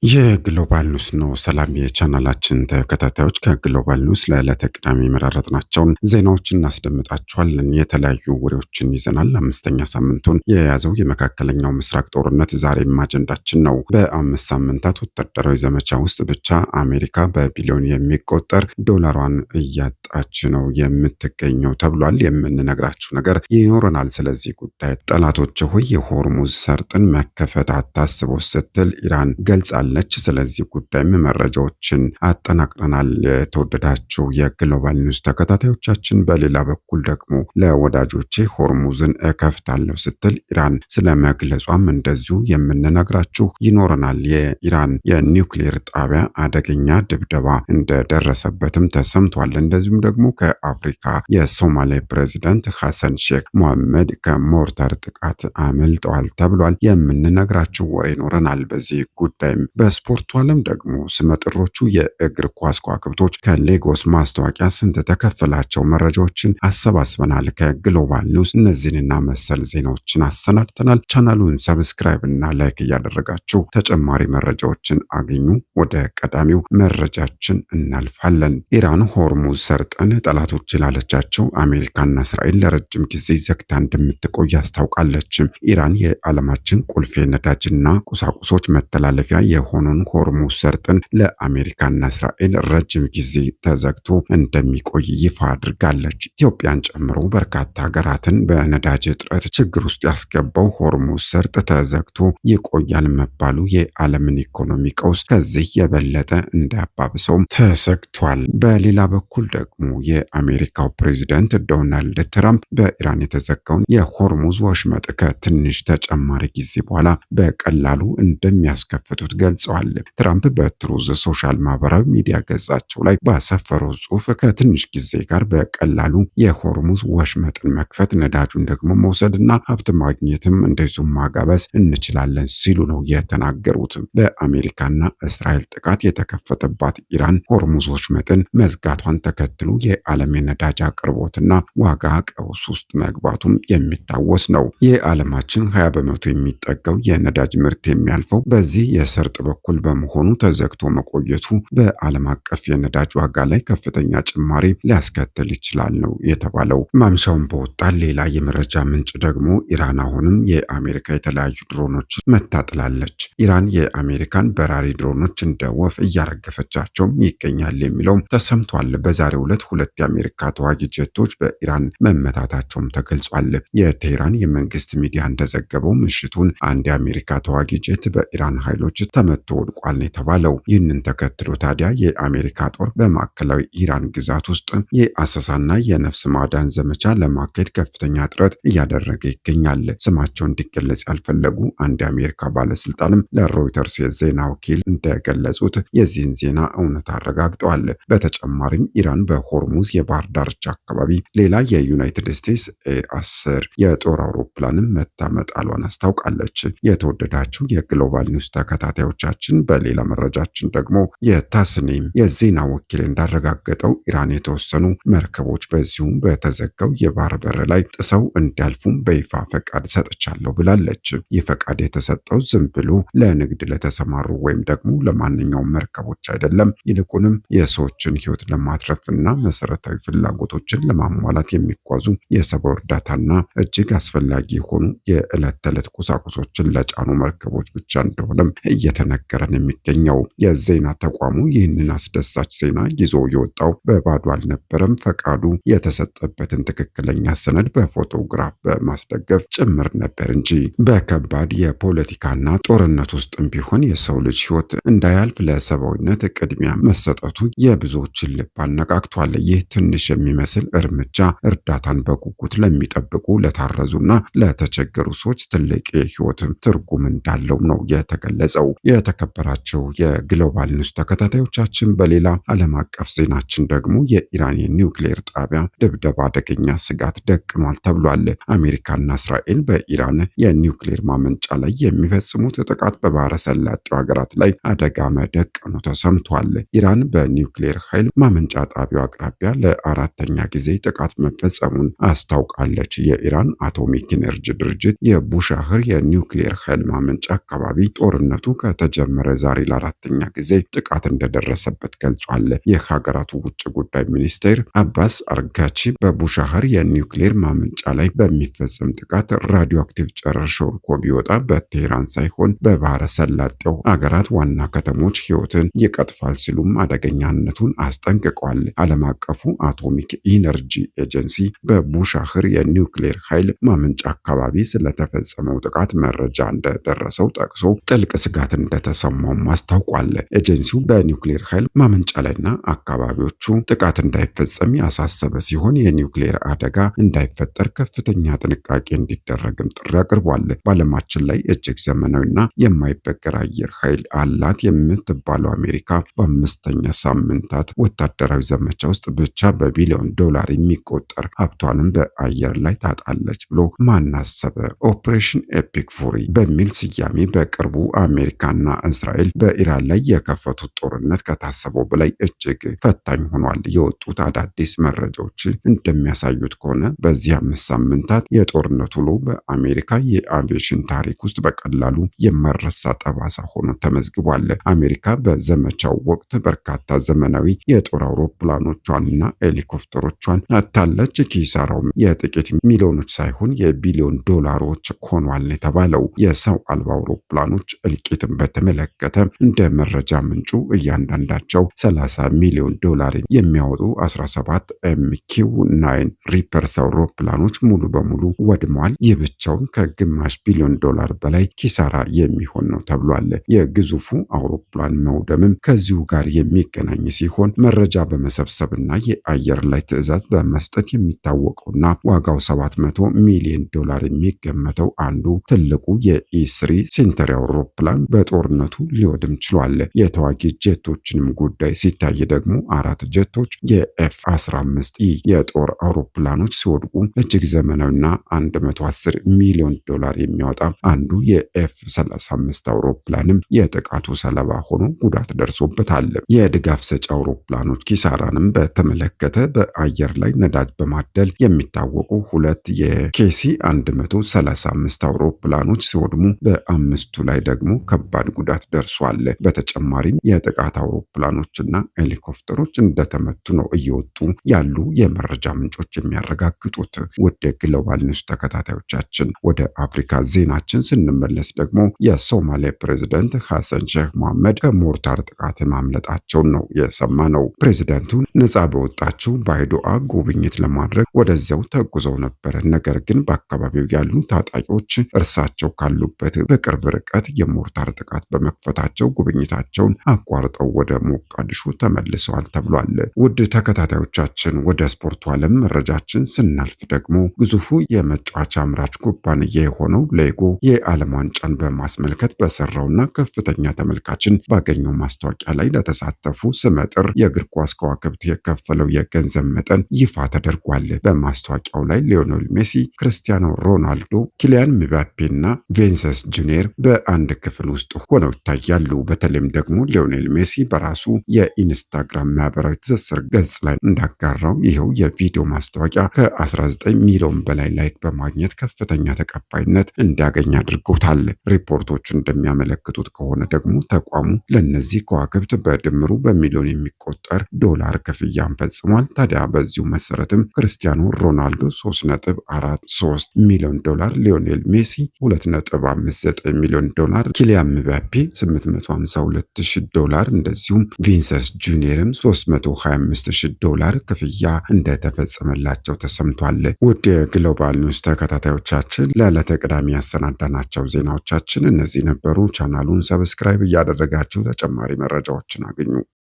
የግሎባል ኒውስ ነው። ሰላም የቻናላችን ተከታታዮች ከግሎባል ኒውስ ለዕለተ ቅዳሜ የመራረጥናቸውን ዜናዎች እናስደምጣችኋለን። የተለያዩ ወሬዎችን ይዘናል። አምስተኛ ሳምንቱን የያዘው የመካከለኛው ምስራቅ ጦርነት ዛሬም አጀንዳችን ነው። በአምስት ሳምንታት ወታደራዊ ዘመቻ ውስጥ ብቻ አሜሪካ በቢሊዮን የሚቆጠር ዶላሯን እያጣች ነው የምትገኘው ተብሏል። የምንነግራችሁ ነገር ይኖረናል። ስለዚህ ጉዳይ ጠላቶች ሆይ የሆርሙዝ ሰርጥን መከፈት አታስቦ ስትል ኢራን ገልጻለች። ስለዚህ ጉዳይም መረጃዎችን አጠናቅረናል። የተወደዳችሁ የግሎባል ኒውስ ተከታታዮቻችን፣ በሌላ በኩል ደግሞ ለወዳጆቼ ሆርሙዝን እከፍታለሁ ስትል ኢራን ስለ መግለጿም እንደዚሁ የምንነግራችሁ ይኖረናል። የኢራን የኒውክሌር ጣቢያ አደገኛ ድብደባ እንደደረሰበትም ተሰምቷል። እንደዚሁም ደግሞ ከአፍሪካ የሶማሌ ፕሬዚዳንት ሐሰን ሼክ መሐመድ ከሞርታር ጥቃት አመልጠዋል ተብሏል። የምንነግራችሁ ወሬ ይኖረናል። በዚህ ጉዳይም በስፖርቱ ዓለም ደግሞ ስመጥሮቹ የእግር ኳስ ከዋክብቶች ከሌጎስ ማስታወቂያ ስንት ተከፈላቸው መረጃዎችን አሰባስበናል። ከግሎባል ኒውስ እነዚህንና መሰል ዜናዎችን አሰናድተናል። ቻናሉን ሰብስክራይብ እና ላይክ እያደረጋችሁ ተጨማሪ መረጃዎችን አግኙ። ወደ ቀዳሚው መረጃችን እናልፋለን። ኢራን ሆርሙዝ ሰርጥን ጠላቶች ላለቻቸው አሜሪካና እስራኤል ለረጅም ጊዜ ዘግታ እንደምትቆይ አስታውቃለች። ኢራን የዓለማችን ቁልፍ የነዳጅና ቁሳቁሶች መተላለፊያ የሆነውን ሆርሙዝ ሰርጥን ለአሜሪካና እስራኤል ረጅም ጊዜ ተዘግቶ እንደሚቆይ ይፋ አድርጋለች። ኢትዮጵያን ጨምሮ በርካታ ሀገራትን በነዳጅ እጥረት ችግር ውስጥ ያስገባው ሆርሙዝ ሰርጥ ተዘግቶ ይቆያል መባሉ የዓለምን ኢኮኖሚ ቀውስ ከዚህ የበለጠ እንዳያባብሰውም ተሰግቷል። በሌላ በኩል ደግሞ የአሜሪካው ፕሬዚዳንት ዶናልድ ትራምፕ በኢራን የተዘጋውን የሆርሙዝ ወሽመጥ ከትንሽ ተጨማሪ ጊዜ በኋላ በቀላሉ እንደሚያስከፍቱት ገልጸዋል። ትራምፕ በትሩዝ ሶሻል ማህበራዊ ሚዲያ ገጻቸው ላይ ባሰፈረው ጽሑፍ ከትንሽ ጊዜ ጋር በቀላሉ የሆርሙዝ ወሽመጥን መክፈት፣ ነዳጁን ደግሞ መውሰድና ሀብት ማግኘትም እንደዚሁም ማጋበስ እንችላለን ሲሉ ነው የተናገሩት። በአሜሪካና እስራኤል ጥቃት የተከፈተባት ኢራን ሆርሙዝ ወሽመጥን መዝጋቷን ተከትሎ የዓለም የነዳጅ አቅርቦትና ዋጋ ቀውስ ውስጥ መግባቱም የሚታወስ ነው። የዓለማችን 20 በመቶ የሚጠጋው የነዳጅ ምርት የሚያልፈው በዚህ የሰርጥ በኩል በመሆኑ ተዘግቶ መቆየቱ በዓለም አቀፍ የነዳጅ ዋጋ ላይ ከፍተኛ ጭማሪ ሊያስከትል ይችላል ነው የተባለው። ማምሻውን በወጣ ሌላ የመረጃ ምንጭ ደግሞ ኢራን አሁንም የአሜሪካ የተለያዩ ድሮኖች መታጥላለች። ኢራን የአሜሪካን በራሪ ድሮኖች እንደ ወፍ እያረገፈቻቸውም ይገኛል የሚለውም ተሰምቷል። በዛሬው ዕለት ሁለት የአሜሪካ ተዋጊ ጀቶች በኢራን መመታታቸውም ተገልጿል። የቴህራን የመንግስት ሚዲያ እንደዘገበው ምሽቱን አንድ የአሜሪካ ተዋጊ ጀት በኢራን ኃይሎች ተመቶ ወድቋል ነው የተባለው። ይህንን ተከትሎ ታዲያ የአሜሪካ ጦር በማዕከላዊ ኢራን ግዛት ውስጥ የአሰሳና የነፍስ ማዳን ዘመቻ ለማካሄድ ከፍተኛ ጥረት እያደረገ ይገኛል። ስማቸው እንዲገለጽ ያልፈለጉ አንድ የአሜሪካ ባለስልጣንም ለሮይተርስ የዜና ወኪል እንደገለጹት የዚህን ዜና እውነት አረጋግጠዋል። በተጨማሪም ኢራን በሆርሙዝ የባህር ዳርቻ አካባቢ ሌላ የዩናይትድ ስቴትስ ኤ10 የጦር አውሮፕላንም መታመጣሏን አስታውቃለች። የተወደዳችሁ የግሎባል ኒውስ ተከታታዮቻችን፣ በሌላ መረጃችን ደግሞ የታስኒም የዜና ወኪል እንዳረጋገጠው ኢራን የተወሰኑ መርከቦች በዚሁም በተዘጋው የባህር በር ላይ ጥሰው እንዲያልፉም በይፋ ፈቃድ ሰጥቻለሁ ብላለች። ይህ ፈቃድ የተሰጠው ዝም ብሎ ለንግድ ለተሰማሩ ወይም ደግሞ ለማንኛውም መርከቦች አይደለም። ይልቁንም የሰዎችን ሕይወት ለማትረፍና መሰረታዊ ፍላጎቶችን ለማሟላት የሚጓዙ የሰብአዊ እርዳታና እጅግ አስፈላጊ የሆኑ የዕለት ተዕለት ቁሳቁሶችን ለጫኑ መርከቦች ብቻ እንደሆነም እየተነገረን የሚገኘው የዜና ተቋሙ ይህንን አስደሳች ዜና ይዞ የወጣው በባዶ አልነበረም። ፈቃዱ የተሰጠበትን ትክክለኛ ሰነድ በፎቶግራፍ በማስደገፍ ጭምር ነበር እንጂ። በከባድ የፖለቲካና ጦርነት ውስጥም ቢሆን የሰው ልጅ ሕይወት እንዳያልፍ ለሰብአዊነት ቅድሚያ መሰጠቱ የብዙዎችን ልብ አነቃቅቷል። ይህ ትንሽ የሚመስል እርምጃ እርዳታን በጉጉት ለሚጠብቁ ለታረዙና ለተቸገሩ ሰዎች ትልቅ የሕይወት ትርጉም እንዳለው ነው የተገለጸው። የተከበራቸው የግሎባል ኒውስ ተከታታዮቻችን፣ በሌላ ዓለም አቀፍ ዜናችን ደግሞ የኢራን የኒውክሌር ጣቢያ ድብደባ አደገኛ ስጋት ደቅኗል ተብሏል። አሜሪካና እስራኤል በኢራን የኒውክሌር ማመንጫ ላይ የሚፈጽሙት ጥቃት በባህረ ሰላጤው ሀገራት ላይ አደጋ መደቀኑ ተሰምቷል። ኢራን በኒውክሌር ኃይል ማመንጫ ጣቢያው አቅራቢያ ለአራተኛ ጊዜ ጥቃት መፈጸሙን አስታውቃለች። የኢራን አቶሚክ ኢነርጂ ድርጅት የቡሻህር የኒውክሌር ኃይል ማመንጫ አካባቢ ጦርነቱ ከተጀመረ ዛሬ ለአራተኛ ጊዜ ጥቃት እንደደረሰበት ገልጿል። የሀገራቱ ውጭ ጉዳይ ሚኒስቴር አባስ አርጋቺ በቡሻህር የኒውክሌር ማመንጫ ላይ በሚፈጸም ጥቃት ራዲዮ አክቲቭ ጨረር ሾልኮ ቢወጣ በቴህራን ሳይሆን በባህረ ሰላጤው አገራት ዋና ከተሞች ሕይወትን ይቀጥፋል ሲሉም አደገኛነቱን አስጠንቅቀዋል። ዓለም አቀፉ አቶሚክ ኢነርጂ ኤጀንሲ በቡሻህር የኒውክሌር ኃይል ማመንጫ አካባቢ ስለተፈጸመው ጥቃት መረጃ እንደደረሰው ጠቅሶ ጥልቅ ስጋት እንደተሰማውም አስታውቋል። ኤጀንሲው በኒውክሌር ኃይል ማመንጫ ላይና አካባቢዎቹ ጥቃት እንዳይፈጸም ያሳሰበ ሲሆን የኒውክሌር አደጋ እንዳይፈጠር ከፍተኛ ጥንቃቄ እንዲደረግም ጥሪ አቅርቧል። በዓለማችን ላይ እጅግ ዘመናዊና የማይበገር አየር ኃይል አላት የምትባለው አሜሪካ በአምስተኛ ሳምንታት ወታደራዊ ዘመቻ ውስጥ ብቻ በቢሊዮን ዶላር የሚቆጠር ሀብቷንም በአየር ላይ ታጣለች ብሎ ማናሰበ? ኦፕሬሽን ኤፒክ ፉሪ በሚል ስያሜ በቅርቡ አሜሪካና እስራኤል በኢራን ላይ የከፈቱት ጦርነት ከታሰበው በላይ እጅግ ፈታኝ ሆኗል። የወጡት አዳዲስ መረጃዎች እንደሚያሳዩት ከሆነ በዚህ 5 ሳምንታት የጦርነት ውሎ በአሜሪካ የአቪዬሽን ታሪክ ውስጥ በቀላሉ የማይረሳ ጠባሳ ሆኖ ተመዝግቧል። አሜሪካ በዘመቻው ወቅት በርካታ ዘመናዊ የጦር አውሮፕላኖቿንና ሄሊኮፕተሮቿን አታለች። ኪሳራው የጥቂት ሚሊዮኖች ሳይሆን የቢሊዮን ዶላሮች ሆኗል የተባለው የሰው አልባ አውሮፕላኖች እልቂትን በተመለከተ እንደ መረጃ ምንጩ እያንዳንዳቸው 30 ሚሊዮን ዶላር የሚያወጡ 17 MQ-9 ሪፐርስ አውሮፕላኖች ሙሉ በሙሉ ወድመዋል። ይህ ብቻውን ከግማሽ ቢሊዮን ዶላር በላይ ኪሳራ የሚሆን ነው ተብሏል። የግዙፉ አውሮፕላን መውደምም ከዚሁ ጋር የሚገናኝ ሲሆን መረጃ በመሰብሰብና የአየር ላይ ትዕዛዝ በመስጠት የሚታወቀውና ዋጋው 700 ሚሊዮን ዶላር የሚገመተው አንዱ ትልቁ የኢ3 ሴንተሪ አውሮፕላን በጦርነቱ ሊወድም ችሏል። የተዋጊ ጄቶችንም ጉዳይ ሲታይ ደግሞ 4 ጀቶች የኤፍ-15ኢ የጦር አውሮፕላኖች ሲወድቁ እጅግ ዘመናዊና 110 ሚሊዮን ዶላር የሚያወጣ አንዱ የኤፍ-35 አውሮፕላንም የጥቃቱ ሰለባ ሆኖ ጉዳት ደርሶበታል። የድጋፍ ሰጪ አውሮፕላኖች ኪሳራንም በተመለከተ በአየር ላይ ነዳጅ በማደል የሚታወቁ 2 የኬሲ 135 አውሮፕላኖች ሲወድሙ በአምስቱ ላይ ደግሞ ከባድ ጉዳት ደርሷል። በተጨማሪም የጥቃት አውሮፕላኖችና ሄሊኮፕተሮች እንደተመቱ ነው እየወጡ ያሉ የመረጃ ምንጮች የሚያረጋግጡት። ወደ ግሎባል ኒውስ ተከታታዮቻችን ወደ አፍሪካ ዜናችን ስንመለስ ደግሞ የሶማሊያ ፕሬዝዳንት ሐሰን ሼህ መሐመድ ከሞርታር ጥቃት ማምለጣቸውን ነው የሰማነው። ፕሬዝዳንቱ ነጻ በወጣችው ባይዶአ ጉብኝት ለማድረግ ወደዚያው ተጉዘው ነበር። ነገር ግን በአካባቢው ያሉ ታጣቂዎች እርሳቸው ካሉበት በቅርብ ርቀት የሞርታር ጥቃት በመክፈታቸው ጉብኝታቸውን አቋርጠው ወደ ሞቃዲሾ ተመልሰዋል ተብሏል። ውድ ተከታታዮቻችን ወደ ስፖርቱ ዓለም መረጃችን ስናልፍ ደግሞ ግዙፉ የመጫወቻ አምራች ኩባንያ የሆነው ሌጎ የዓለም ዋንጫን በማስመልከት በሰራውና ከፍተኛ ተመልካችን ባገኘው ማስታወቂያ ላይ ለተሳተፉ ስመጥር የእግር ኳስ ከዋክብት የከፈለው የገንዘብ መጠን ይፋ ተደርጓል። በማስታወቂያው ላይ ሊዮኔል ሜሲ፣ ክርስቲያኖ ሮናልዶ፣ ኪሊያን ምባፔና ቪኒሲየስ ጁኒየር በአንድ ክፍል ውስጥ ሆነው ይታያሉ። በተለይም ደግሞ ሊዮኔል ሜሲ በራሱ የኢንስታግራም ማህበራዊ ትስስር ገጽ ላይ እንዳጋራው ይኸው የቪዲዮ ማስታወቂያ ከ19 ሚሊዮን በላይ ላይክ በማግኘት ከፍተኛ ተቀባይነት እንዲያገኝ አድርጎታል። ሪፖርቶቹ እንደሚያመለክቱት ከሆነ ደግሞ ተቋሙ ለነዚህ ከዋክብት በድምሩ በሚሊዮን የሚቆጠር ዶላር ክፍያን ፈጽሟል። ታዲያ በዚሁ መሰረትም ክርስቲያኖ ሮናልዶ 3.43 ሚሊዮን ዶላር፣ ሊዮኔል ሜሲ 2.59 ሚሊዮን ዶላር፣ ኪሊያን ምባፔ 852,000 ዶላር እንደዚሁም ቪኒሲየስ ጁኒየርም 325,000 ዶላር ክፍያ እንደተፈጸመላቸው ተሰምቷል። ውድ የግሎባል ኒውስ ተከታታዮቻችን ለዕለተ ቅዳሜ ያሰናዳናቸው ዜናዎቻችን እነዚህ ነበሩ። ቻናሉን ሰብስክራይብ እያደረጋችሁ ተጨማሪ መረጃዎችን አግኙ።